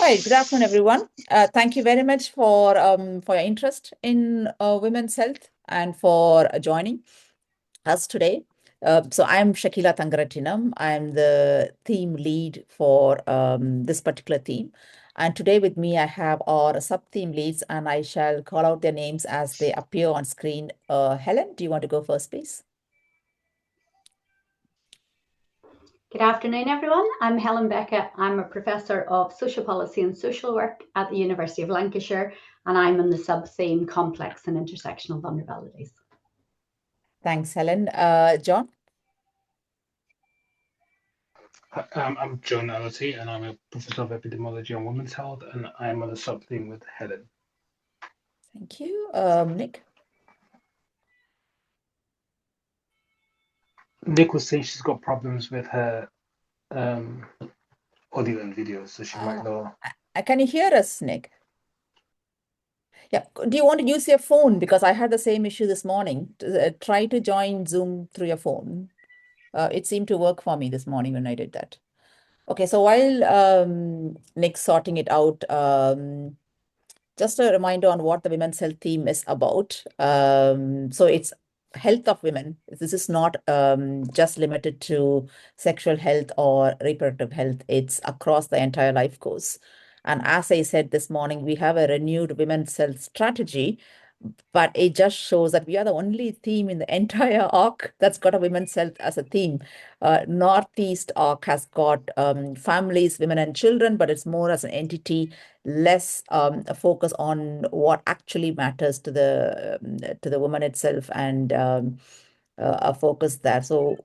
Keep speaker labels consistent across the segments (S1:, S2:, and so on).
S1: right, good afternoon, everyone. Thank you very much for your interest in women's health and for joining us today. So I'm Shakila Tangaratinam. I'm the theme lead for this particular theme. And today with me, I have our sub-theme leads, and I shall call out their names as they appear on screen. Helen, do you want to go first, please?
S2: Good afternoon, everyone. I'm Helen Beckett. I'm a Professor of Social Policy and Social Work at the University of Lancashire, and I'm in the sub-theme Complex and Intersectional Vulnerabilities.
S1: Thanks, Helen. John?
S3: I'm John Allity, and I'm a Professor of Epidemiology and Women's Health, and I'm on the sub-theme with Helen.
S1: Thank you. Nick?
S3: Nick was saying she's got problems with her audio and video, so she might know.
S1: Can you hear us, Nick? Yeah. Do you want to use your phone? Because I had the same issue this morning. Try to join Zoom through your phone. It seemed to work for me this morning when I did that. Okay, so while Nick's sorting it out, just a reminder on what the women's health theme is about. So it's health of women. This is not just limited to sexual health or reproductive health. It's across the entire life course. And as I said this morning, we have a renewed women's health strategy, but it just shows that we are the only theme in the entire ARC that's got a women's health as a theme. Northeast ARC has got families, women and children, but it's more as an entity, less a focus on what actually matters to the woman itself, and a focus there. So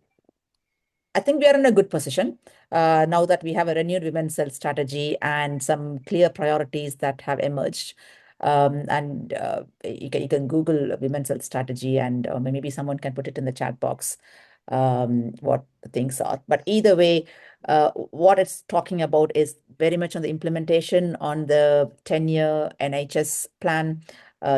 S1: I think we are in a good position now that we have a renewed women's health strategy and some clear priorities that have emerged. And you can Google women's health strategy, and maybe someone can put it in the chat box what the things are. But either way, what it's talking about is very much on the implementation on the 10-year NHS plan,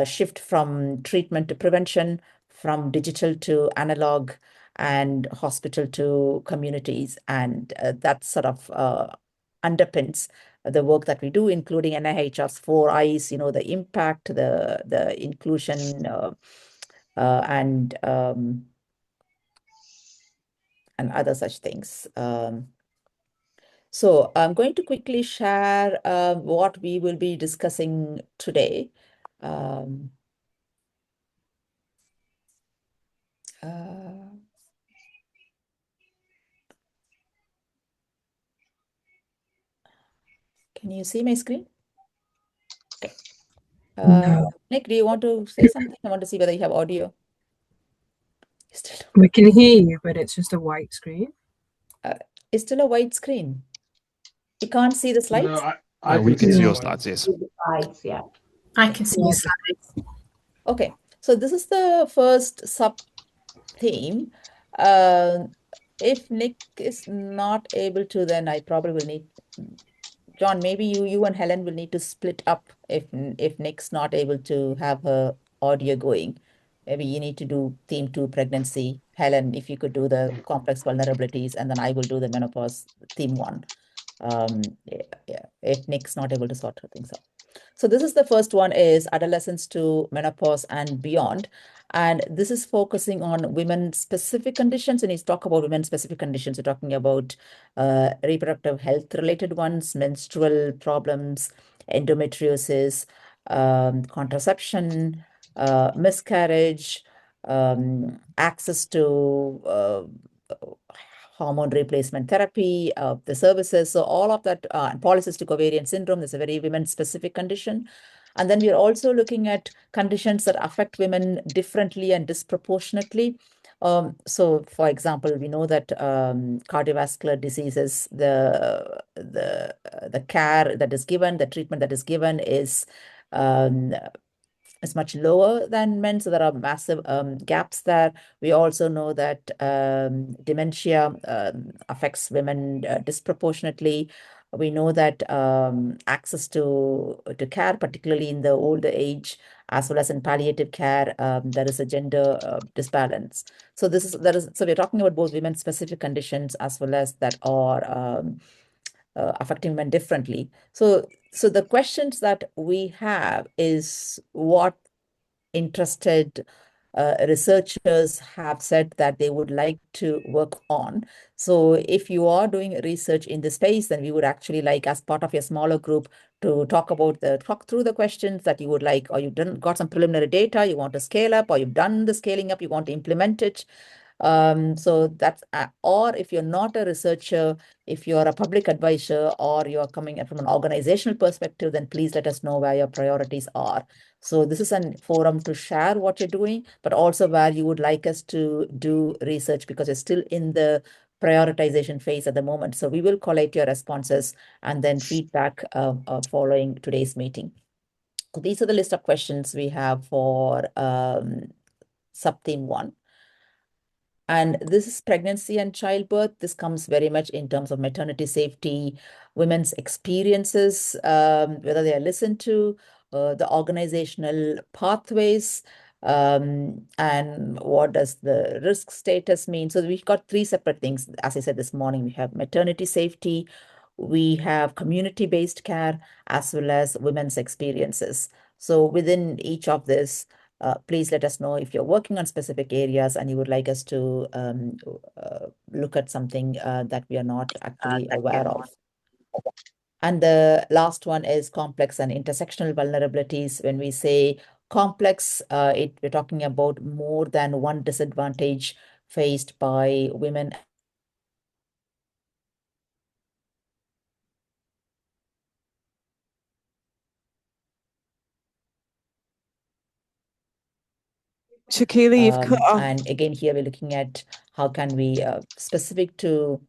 S1: shift from treatment to prevention, from digital to analog, and hospital to communities. And that sort of underpins the work that we do, including NIH's 4 I's, the impact, the inclusion, and other such things. So I'm going to quickly share what we will be discussing today. Can you see my screen? Okay.
S4: No.
S1: Nick, do you want to say something? I want to see whether you have audio.
S4: We can hear you, but it's just a white screen.
S1: It's still a white screen. You can't see the slides?
S3: No,
S5: we can see your slides, yes.
S2: Slides, yeah.
S6: I can see your slides.
S1: Okay, so this is the first sub-theme. If Nick is not able to, then I probably will need... John, maybe you and Helen will need to split up if Nick's not able to have her audio going. Maybe you need to do theme 2, pregnancy. Helen, if you could do the complex vulnerabilities, and then I will do the menopause theme 1. Yeah, if Nick's not able to sort her things out. So this is the first one, is adolescence to menopause and beyond. And this is focusing on women-specific conditions. And he's talking about women-specific conditions. We're talking about reproductive health-related ones, menstrual problems, endometriosis, contraception, miscarriage, access to hormone replacement therapy, the services. So all of that, polycystic ovarian syndrome is a very women-specific condition. And then we are also looking at conditions that affect women differently and disproportionately. So, for example, we know that cardiovascular diseases, the care that is given, the treatment that is given is much lower than men. So there are massive gaps there. We also know that dementia affects women disproportionately. We know that access to care, particularly in the older age, as well as in palliative care, there is a gender disbalance. So so we're talking about both women-specific conditions as well as that are affecting women differently. So the questions that we have is what interested researchers have said that they would like to work on. So if you are doing research in the space, then we would actually like, as part of your smaller group, to talk through the questions that you would like, or you've got some preliminary data you want to scale up, or you've done the scaling up, you want to implement it. So that's, or if you're not a researcher, if you're a public advisor, or you're coming from an organizational perspective, then please let us know where your priorities are. So this is a forum to share what you're doing, but also where you would like us to do research, because you're still in the prioritization phase at the moment. So we will collate your responses and then feedback following today's meeting. So these are the list of questions we have for sub-theme 1. And this is pregnancy and childbirth. This comes very much in terms of maternity safety, women's experiences, whether they are listened to, the organizational pathways, and what does the risk status mean. So we've got 3 separate things. As I said this morning, we have maternity safety, we have community-based care, as well as women's experiences. So within each of this, please let us know if you're working on specific areas and you would like us to look at something that we are not actually aware of. And the last one is complex and intersectional vulnerabilities. When we say complex, we're talking about more than one disadvantage faced by women.
S4: Shakila, you've cut off.
S1: And again, here we're looking at how can we, specific to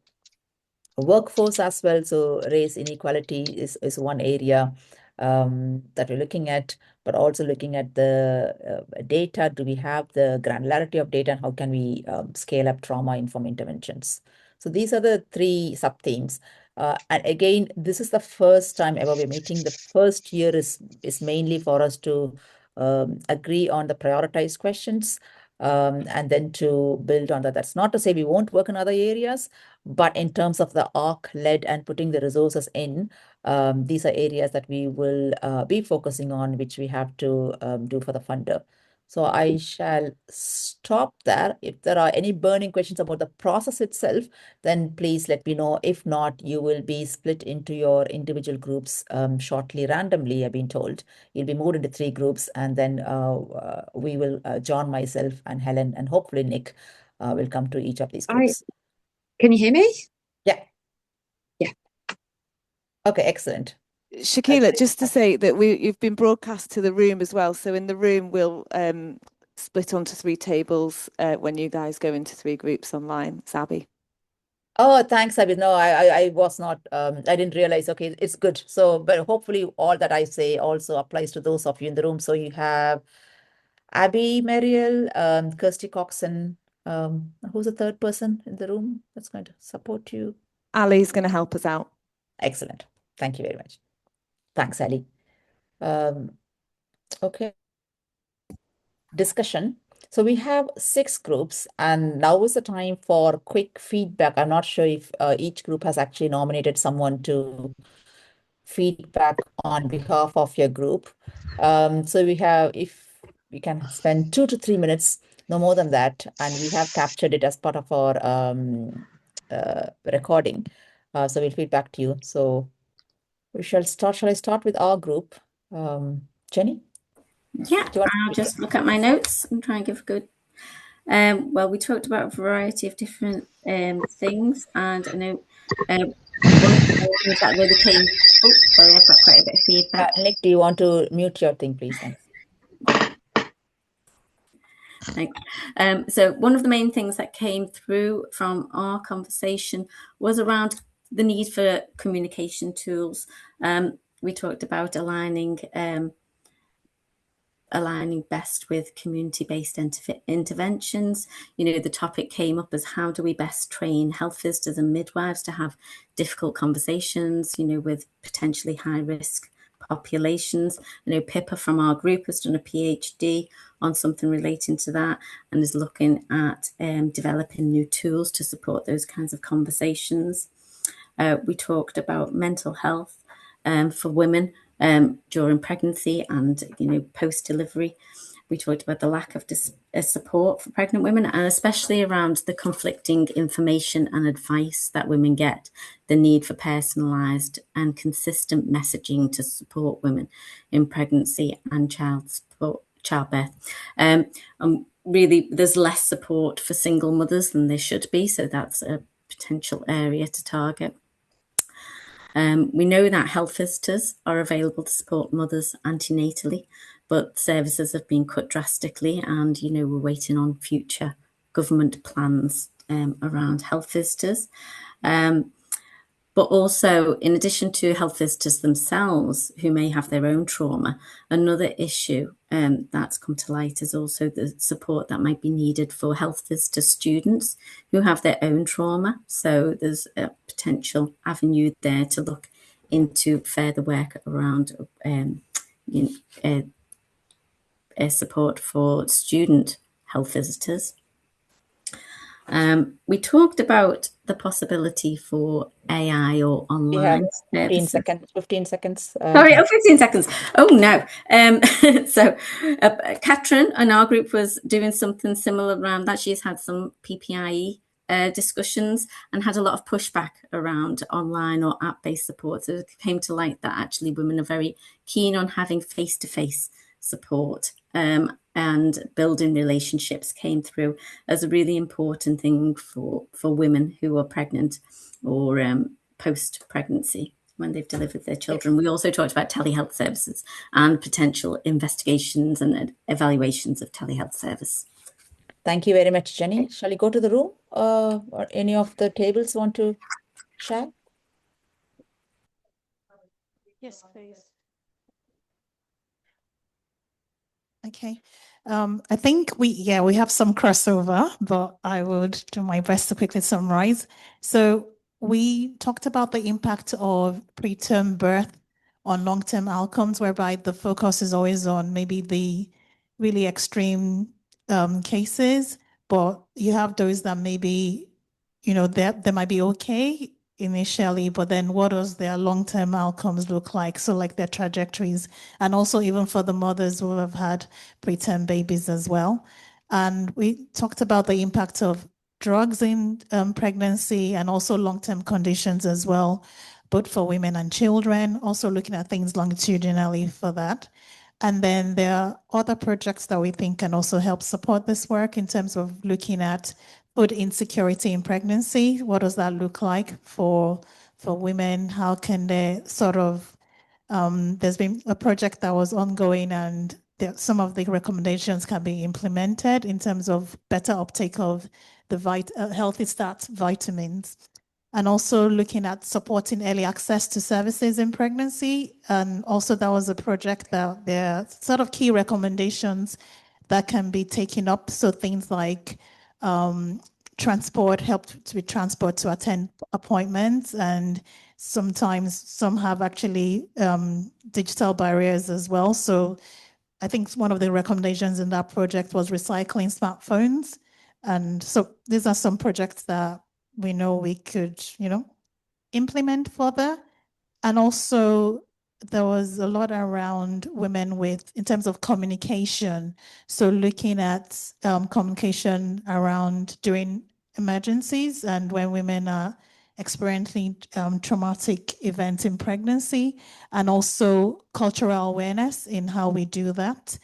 S1: workforce as well. So race inequality is one area that we're looking at, but also looking at the data. Do we have the granularity of data, and how can we scale up trauma-informed interventions? So these are the 3 sub-themes. And again, this is the first time ever we're meeting. The first year is mainly for us to agree on the prioritized questions, and then to build on that. That's not to say we won't work in other areas, but in terms of the ARC-led and putting the resources in, these are areas that we will be focusing on, which we have to do for the funder. So I shall stop there. If there are any burning questions about the process itself, then please let me know. If not, you will be split into your individual groups shortly, randomly, I've been told. You'll be moved into 3 groups, and then we will, John, myself, and Helen, and hopefully Nick will come to each of these groups.
S6: Can you hear me?
S1: Yeah.
S6: Yeah.
S1: Okay, excellent.
S4: Shakila, just to say that you've been broadcast to the room as well. So in the room, we'll split onto 3 tables when you guys go into 3 groups online. Sabi.
S1: Oh, thanks, Abhi. No, I was not, I didn't realize. Okay, it's good. So, but hopefully all that I say also applies to those of you in the room. So you have Abby, Mariel, Kirsty Coxon. Who's the 3rd person in the room that's going to support you?
S4: Ali's going to help us out.
S1: Excellent. Thank you very much. Thanks, Ali. Okay. Discussion. So we have 6 groups, and now is the time for quick feedback. I'm not sure if each group has actually nominated someone to feedback on behalf of your group. So we have, if we can spend 2 to 3 minutes, no more than that, and we have captured it as part of our recording. So we'll feedback to you. So we shall start. Shall I start with our group? Jenny?
S6: Yeah, I'll just look at my notes and try and give a good. Well, we talked about a variety of different things, and I know one of the things that really came. Oh, sorry, I've got quite a bit of feedback.
S1: Nick, do you want to mute your thing, please? Thanks.
S6: Thanks. So one of the main things that came through from our conversation was around the need for communication tools. We talked about aligning best with community-based interventions. You know, the topic came up as how do we best train health visitors and midwives to have difficult conversations, you know, with potentially high-risk populations. You know, Pippa from our group has done a PhD on something relating to that and is looking at developing new tools to support those kinds of conversations. We talked about mental health for women during pregnancy and, you know, post-delivery. We talked about the lack of support for pregnant women, and especially around the conflicting information and advice that women get, the need for personalised and consistent messaging to support women in pregnancy and childbirth. Really, there's less support for single mothers than there should be, so that's a potential area to target. We know that health visitors are available to support mothers antenatally, but services have been cut drastically, and, you know, we're waiting on future government plans around health visitors. But also, in addition to health visitors themselves who may have their own trauma, another issue that's come to light is also the support that might be needed for health visitor students who have their own trauma. So there's a potential avenue there to look into further work around support for student health visitors. We talked about the possibility for AI or online services.
S1: 15 seconds.
S6: Sorry, 15 seconds. Oh, no. So Katrin in our group was doing something similar around that. She's had some PPIE discussions and had a lot of pushback around online or app-based support. So it came to light that actually women are very keen on having face-to-face support, and building relationships came through as a really important thing for women who are pregnant or post-pregnancy when they've delivered their children. We also talked about telehealth services and potential investigations and evaluations of telehealth service.
S1: Thank you very much, Jenny. Shall we go to the room? Or any of the tables want to share?
S5: Yes, please. Okay. I think we have some crossover, but I would do my best to quickly summarize. So we talked about the impact of preterm birth on long-term outcomes, whereby the focus is always on maybe the really extreme cases, but you have those that maybe, you know, they might be okay initially, but then what does their long-term outcomes look like? So like their trajectories, and also even for the mothers who have had preterm babies as well. And we talked about the impact of drugs in pregnancy and also long-term conditions as well, both for women and children, also looking at things longitudinally for that. And then there are other projects that we think can also help support this work in terms of looking at food insecurity in pregnancy. What does that look like for women? How can they sort of, there's been a project that was ongoing, and some of the recommendations can be implemented in terms of better uptake of the Healthy Start vitamins. And also looking at supporting early access to services in pregnancy. And also that was a project that there are sort of key recommendations that can be taken up. So things like transport, help with transport to attend appointments. And sometimes some have actually digital barriers as well. So I think one of the recommendations in that project was recycling smartphones. And so these are some projects that we know we could, you know, implement further. And also there was a lot around women in terms of communication. So looking at communication around during emergencies and when women are experiencing traumatic events in pregnancy, and also cultural awareness in how we do that.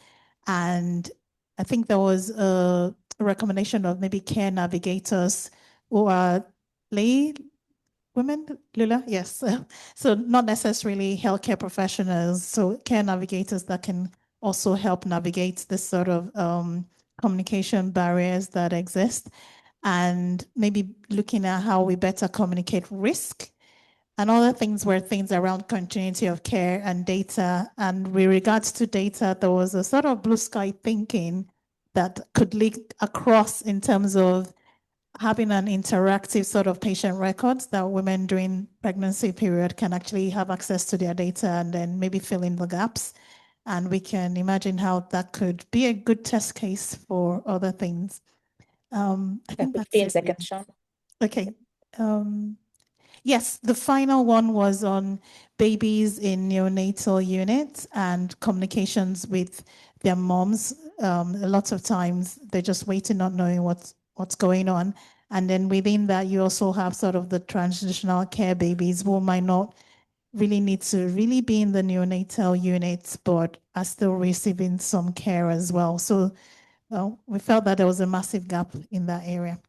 S5: And I think there was a recommendation of maybe care navigators who are lay women, Lula? Yes. So not necessarily healthcare professionals, so care navigators that can also help navigate this sort of communication barriers that exist, and maybe looking at how we better communicate risk. And other things were things around continuity of care and data. And with regards to data, there was a sort of blue sky thinking that could link across in terms of having an interactive sort of patient records that women during pregnancy period can actually have access to their data and then maybe fill in the gaps. And we can imagine how that could be a good test case for other things. I think that's
S1: 15
S5: it.
S1: seconds, Sean.
S5: Okay. Yes, the final one was on babies in neonatal units and communications with their moms. A lot of times they're just waiting, not knowing what's going on. And then within that, you also have sort of the transitional care babies who might not really need to really be in the neonatal units, but are still receiving some care as well. So we felt that there was a massive gap in that area.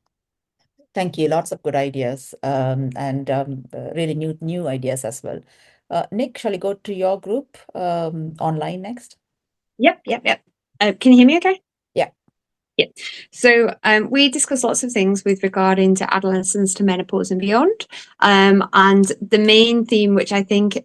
S1: Thank you. Lots of good ideas, and really new ideas as well. Nick, shall we go to your group online next?
S7: Yep. Can you hear me okay?
S1: Yeah.
S7: Yeah. So we discussed lots of things with regarding to adolescence to menopause and beyond. And the main theme, which I think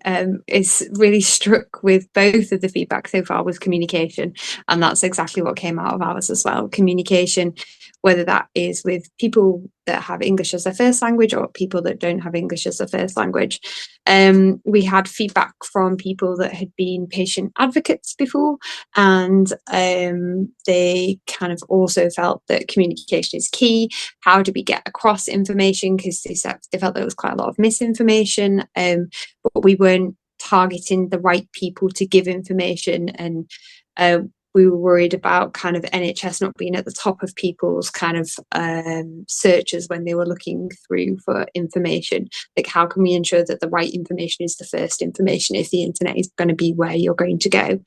S7: is really struck with both of the feedback so far, was communication. And that's exactly what came out of ours as well. Communication, whether that is with people that have English as their first language or people that don't have English as their first language. We had feedback from people that had been patient advocates before, and they kind of also felt that communication is key. How do we get across information? Because they felt there was quite a lot of misinformation, but we weren't targeting the right people to give information, and we were worried about kind of NHS not being at the top of people's kind of searches when they were looking through for information. Like, how can we ensure that the right information is the first information if the internet is going to be where you're going to go?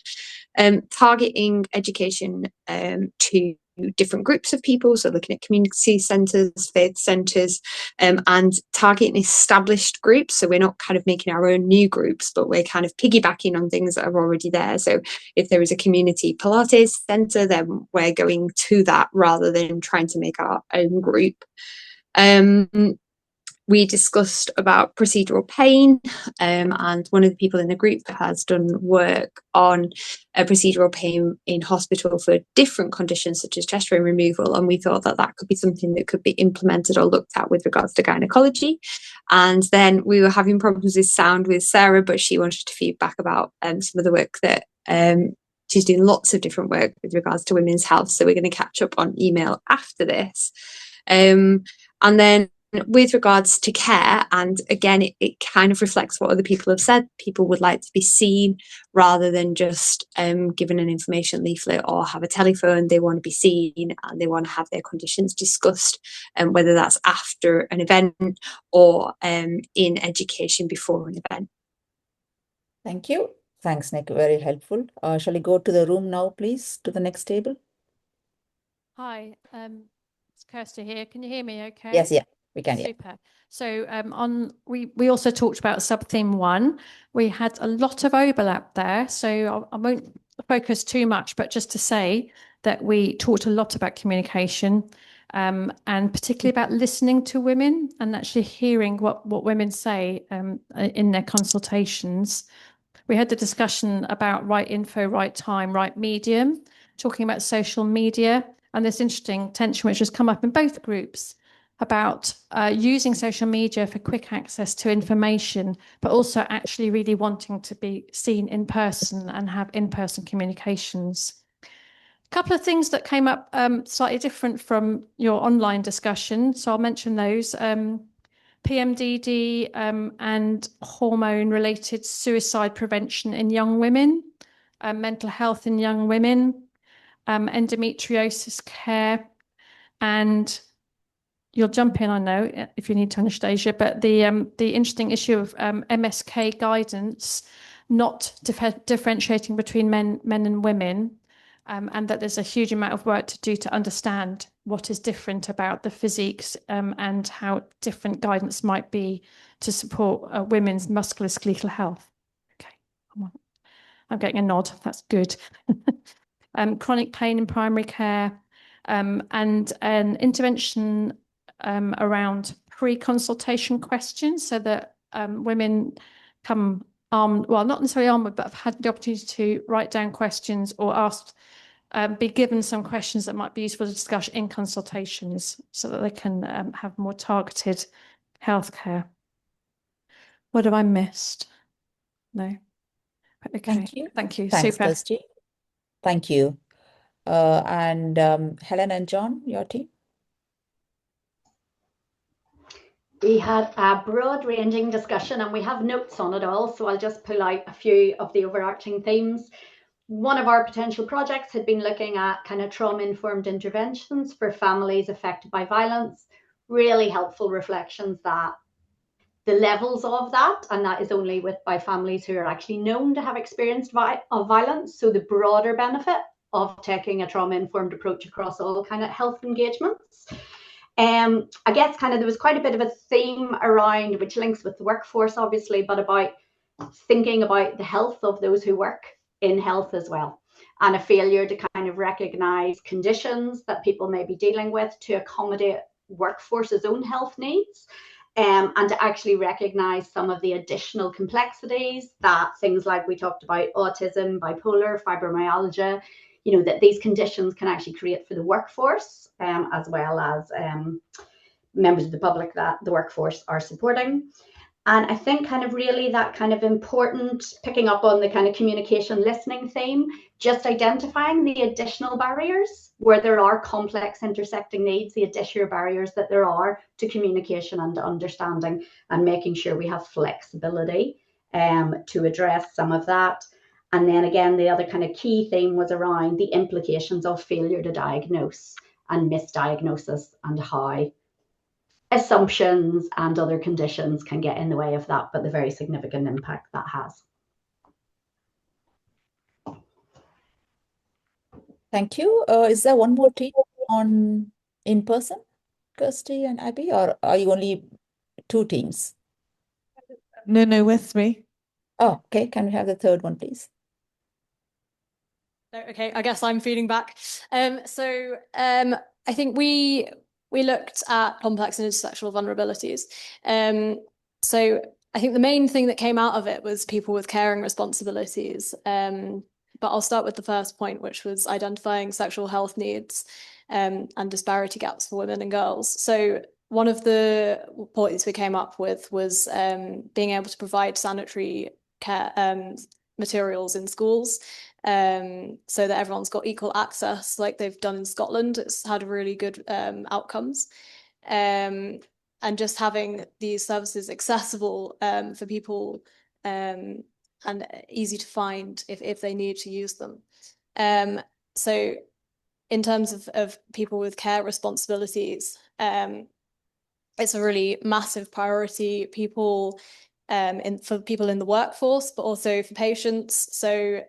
S7: Targeting education to different groups of people, so looking at community centres, faith centres, and targeting established groups. So we're not kind of making our own new groups, but we're kind of piggybacking on things that are already there. So if there is a community Pilates centre, then we're going to that rather than trying to make our own group. We discussed about procedural pain, and one of the people in the group has done work on procedural pain in hospital for different conditions such as chest bone removal, and we thought that that could be something that could be implemented or looked at with regards to gynecology. And then we were having problems with sound with Sarah, but she wanted to feedback about some of the work that she's doing lots of different work with regards to women's health, so we're going to catch up on email after this. And then with regards to care, and again, it kind of reflects what other people have said. People would like to be seen rather than just given an information leaflet or have a telephone. They want to be seen and they want to have their conditions discussed, whether that's after an event or in education before an event.
S1: Thank you. Thanks, Nick. Very helpful. Shall we go to the room now, please, to the next table?
S8: Hi, it's Kirsty here. Can you hear me okay?
S1: Yes, yeah, we can.
S8: Super. So we also talked about sub-theme 1. We had a lot of overlap there, so I won't focus too much, but just to say that we talked a lot about communication, and particularly about listening to women and actually hearing what women say in their consultations. We had the discussion about right info, right time, right medium, talking about social media, and this interesting tension which has come up in both groups about using social media for quick access to information, but also actually really wanting to be seen in person and have in-person communications. A couple of things that came up slightly different from your online discussion, so I'll mention those. PMDD and hormone-related suicide prevention in young women, mental health in young women, endometriosis care, and you'll jump in, I know, if you need to, Anastasia, but the interesting issue of MSK guidance, not differentiating between men and women, and that there's a huge amount of work to do to understand what is different about the physiques and how different guidance might be to support women's musculoskeletal health. Okay, I'm getting a nod, that's good. Chronic pain in primary care, and an intervention around pre-consultation questions so that women come armed, well, not necessarily armed, but have had the opportunity to write down questions or ask, be given some questions that might be useful to discuss in consultations so that they can have more targeted healthcare. What have I missed? No. Okay.
S1: Thank you.
S8: Thank you.
S1: Thanks,
S8: Super.
S1: Kirsty. Thank you. And Helen and John, your team?
S2: We had a broad-ranging discussion and we have notes on it all, so I'll just pull out a few of the overarching themes. One of our potential projects had been looking at kind of trauma-informed interventions for families affected by violence. Really helpful reflections that the levels of that, and that is only by families who are actually known to have experienced violence. So the broader benefit of taking a trauma-informed approach across all kind of health engagements. I guess kind of there was quite a bit of a theme around, which links with the workforce obviously, but about thinking about the health of those who work in health as well, and a failure to kind of recognize conditions that people may be dealing with to accommodate workforce's own health needs. And to actually recognize some of the additional complexities that things like we talked about autism, bipolar, fibromyalgia, you know, that these conditions can actually create for the workforce, as well as members of the public that the workforce are supporting. And I think kind of really that kind of important, picking up on the kind of communication listening theme, just identifying the additional barriers where there are complex intersecting needs, the additional barriers that there are to communication and to understanding, and making sure we have flexibility to address some of that. And then again, the other kind of key theme was around the implications of failure to diagnose and misdiagnosis, and how assumptions and other conditions can get in the way of that, but the very significant impact that has.
S1: Thank you. Is there one more team on in person, Kirsty and Abby, or are you only two teams?
S4: No, we're three.
S1: Oh, okay. Can we have the third one, please?
S9: Okay, I guess I'm feeding back. I think we looked at complex and intersectional vulnerabilities. So I think the main thing that came out of it was people with caring responsibilities. But I'll start with the first point, which was identifying sexual health needs and disparity gaps for women and girls. So one of the points we came up with was being able to provide sanitary care materials in schools, so that everyone's got equal access, like they've done in Scotland. It's had really good outcomes. And just having these services accessible for people and easy to find if they need to use them. So in terms of people with care responsibilities, it's a really massive priority. For people in the workforce, but also for patients. So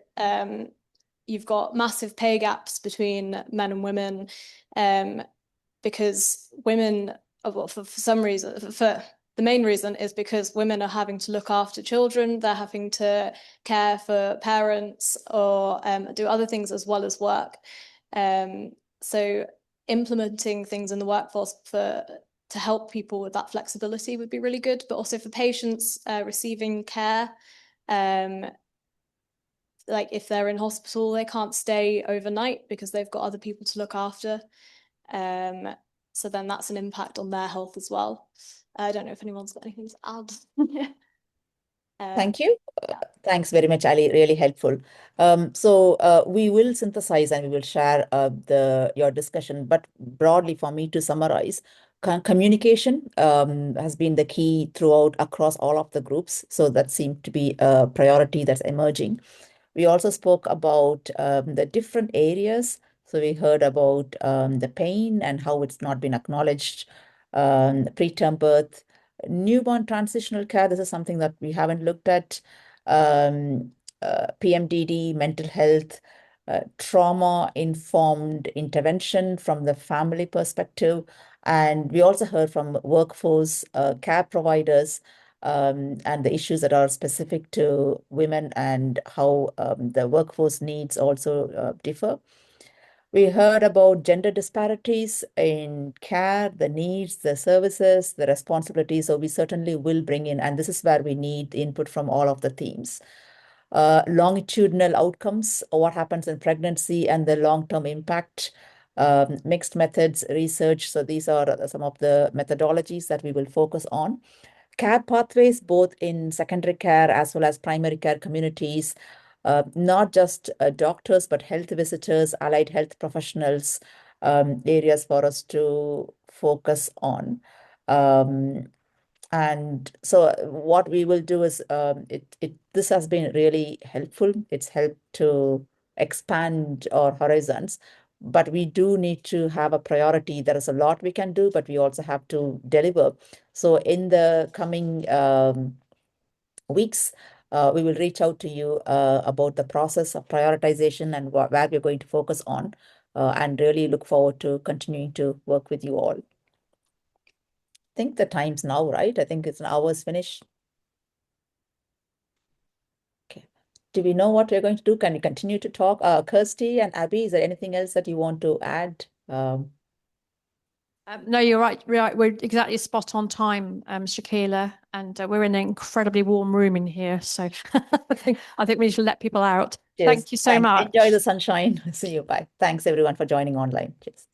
S9: you've got massive pay gaps between men and women, because women, for some reason, for the main reason is because women are having to look after children, they're having to care for parents or do other things as well as work. So implementing things in the workforce to help people with that flexibility would be really good, but also for patients receiving care. Like if they're in hospital, they can't stay overnight because they've got other people to look after. So then that's an impact on their health as well. I don't know if anyone's got anything to add.
S1: Thank you. Thanks very much, Ali. Really helpful. We will synthesize and we will share your discussion. But broadly, for me to summarize, communication has been the key throughout across all of the groups. So that seemed to be a priority that's emerging. We also spoke about the different areas. So we heard about the pain and how it's not been acknowledged, preterm birth, newborn transitional care. This is something that we haven't looked at. PMDD, mental health, trauma-informed intervention from the family perspective. And we also heard from workforce, care providers, and the issues that are specific to women and how the workforce needs also differ. We heard about gender disparities in care, the needs, the services, the responsibilities. So we certainly will bring in, and this is where we need input from all of the themes. Longitudinal outcomes, what happens in pregnancy and the long-term impact, mixed methods research. So these are some of the methodologies that we will focus on. Care pathways, both in secondary care as well as primary care communities, not just doctors, but health visitors, allied health professionals, areas for us to focus on. And so what we will do is this has been really helpful. It's helped to expand our horizons, but we do need to have a priority. There is a lot we can do, but we also have to deliver. So in the coming weeks, we will reach out to you about the process of prioritization and where we're going to focus on, and really look forward to continuing to work with you all. I think the time's now, right? I think it's an hour's finished. Okay. Do we know what we're going to do? Can we continue to talk? Kirsty and Abby, is there anything else that you want to add?
S8: No, you're right. We're exactly spot on time, Shakila, and we're in an incredibly warm room in here. So I think we need to let people out.
S1: Cheers.
S8: Thank you so
S1: Thanks.
S8: much.
S1: Enjoy the sunshine. See you. Bye. Thanks everyone for joining online. Cheers.